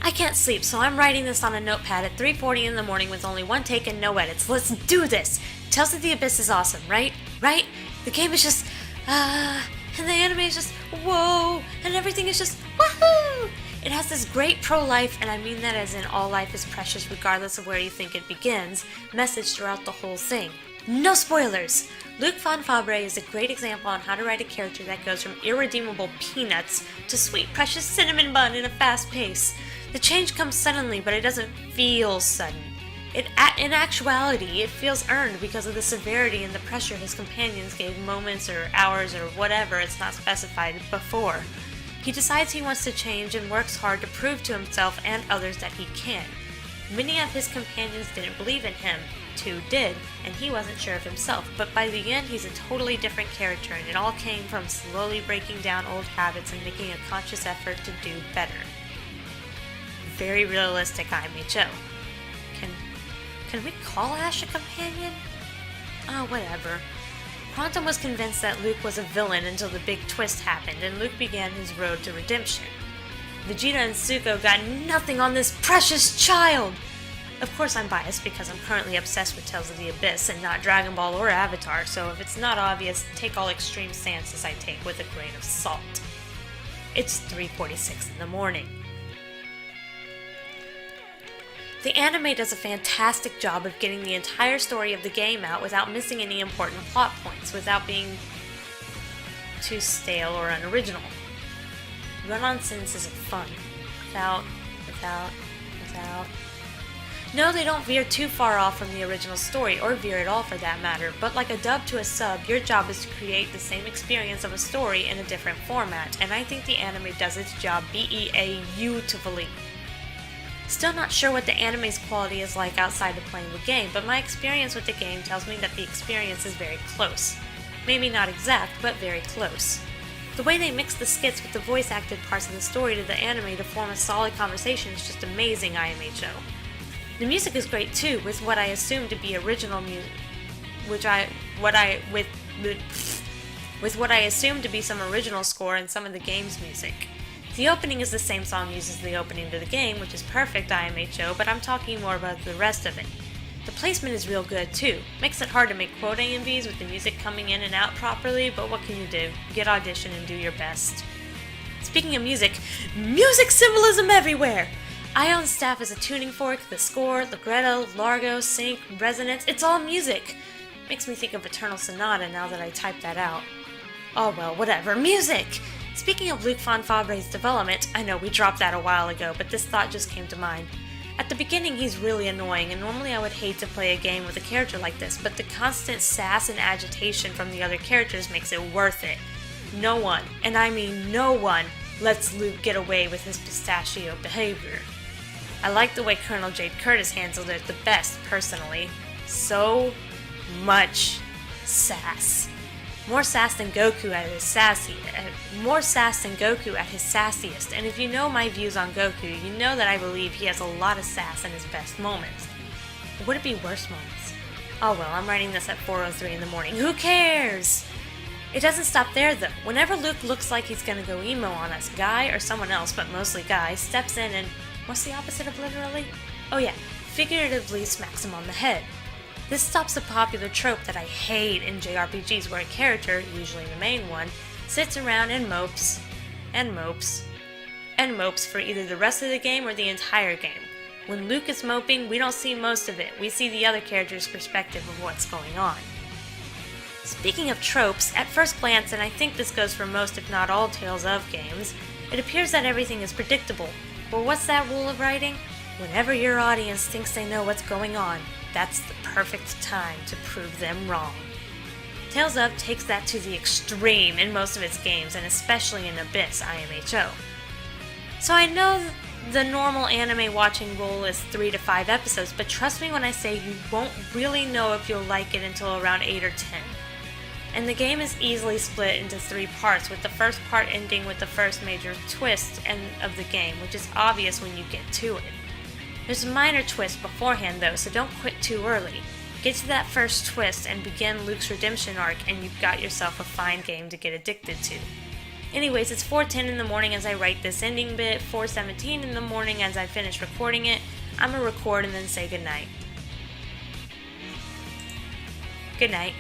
I can't sleep, so I'm writing this on a notepad at 3:40 in the morning with only one take and no edits. Let's do this! Tales of the Abyss is awesome, right? Right? The game is just, and the anime is just, whoa, and everything is just, woohoo! It has this great pro-life, and I mean that as in all life is precious regardless of where you think it begins, message throughout the whole thing. No spoilers! Luc Von Fabre is a great example on how to write a character that goes from irredeemable peanuts to sweet precious cinnamon bun in a fast pace. The change comes suddenly, but it doesn't feel sudden. In actuality, it feels earned because of the severity and the pressure his companions gave moments or hours or whatever it's not specified before. He decides he wants to change and works hard to prove to himself and others that he can. Many of his companions didn't believe in him, 2 did, and he wasn't sure of himself, but by the end he's a totally different character, and it all came from slowly breaking down old habits and making a conscious effort to do better. Very realistic IMHO. Can we call Ash a companion? Oh, whatever. Quantum was convinced that Luke was a villain until the big twist happened, and Luke began his road to redemption. Vegeta and Zuko got nothing on this precious child! Of course I'm biased because I'm currently obsessed with Tales of the Abyss and not Dragon Ball or Avatar, so if it's not obvious, take all extreme stances I take with a grain of salt. It's 3:46 in the morning. The anime does a fantastic job of getting the entire story of the game out without missing any important plot points, without being too stale or unoriginal. Run-on sentences of fun. Without... No, they don't veer too far off from the original story, or veer at all for that matter, but like a dub to a sub, your job is to create the same experience of a story in a different format, and I think the anime does its job beautifully. Still not sure what the anime's quality is like outside of playing the game, but my experience with the game tells me that the experience is very close. Maybe not exact, but very close. The way they mix the skits with the voice-acted parts of the story to the anime to form a solid conversation is just amazing, IMHO. The music is great too, with what I assume to be original music, with what I assume to be some original score and some of the game's music. The opening is the same song used as the opening to the game, which is perfect IMHO, but I'm talking more about the rest of it. The placement is real good too. Makes it hard to make quote AMVs with the music coming in and out properly, but what can you do? Get audition and do your best. Speaking of music symbolism everywhere! Ion's staff is a tuning fork, the score, libretto, largo, sync, resonance, it's all music! Makes me think of Eternal Sonata now that I typed that out. Oh well, whatever, music! Speaking of Luc Von Fabre's development, I know we dropped that a while ago, but this thought just came to mind. At the beginning he's really annoying, and normally I would hate to play a game with a character like this, but the constant sass and agitation from the other characters makes it worth it. No one, and I mean no one, lets Luke get away with his pistachio behavior. I like the way Colonel Jade Curtis handled it the best, personally. So much sass. More sass than Goku at his sassiest, and if you know my views on Goku, you know that I believe he has a lot of sass in his best moments. Or would it be worse moments? Oh well, I'm writing this at 4:03 in the morning. Who cares? It doesn't stop there though. Whenever Luke looks like he's gonna go emo on us, Guy, or someone else, but mostly Guy, steps in and... what's the opposite of literally? Oh yeah, figuratively smacks him on the head. This stops a popular trope that I hate in JRPGs where a character, usually the main one, sits around and mopes, and mopes, and mopes for either the rest of the game or the entire game. When Luke is moping, we don't see most of it, we see the other character's perspective of what's going on. Speaking of tropes, at first glance, and I think this goes for most if not all Tales of games, it appears that everything is predictable. Well, what's that rule of writing? Whenever your audience thinks they know what's going on, that's the perfect time to prove them wrong. Tales of takes that to the extreme in most of its games, and especially in Abyss, IMHO. So I know the normal anime watching rule is 3 to 5 episodes, but trust me when I say you won't really know if you'll like it until around 8 or 10. And the game is easily split into 3 parts, with the first part ending with the first major twist of the game, which is obvious when you get to it. There's a minor twist beforehand though, so don't quit too early. Get to that first twist and begin Luke's redemption arc, and you've got yourself a fine game to get addicted to. Anyways, it's 4:10 in the morning as I write this ending bit, 4:17 in the morning as I finish recording it. I'm gonna record and then say goodnight. Good night.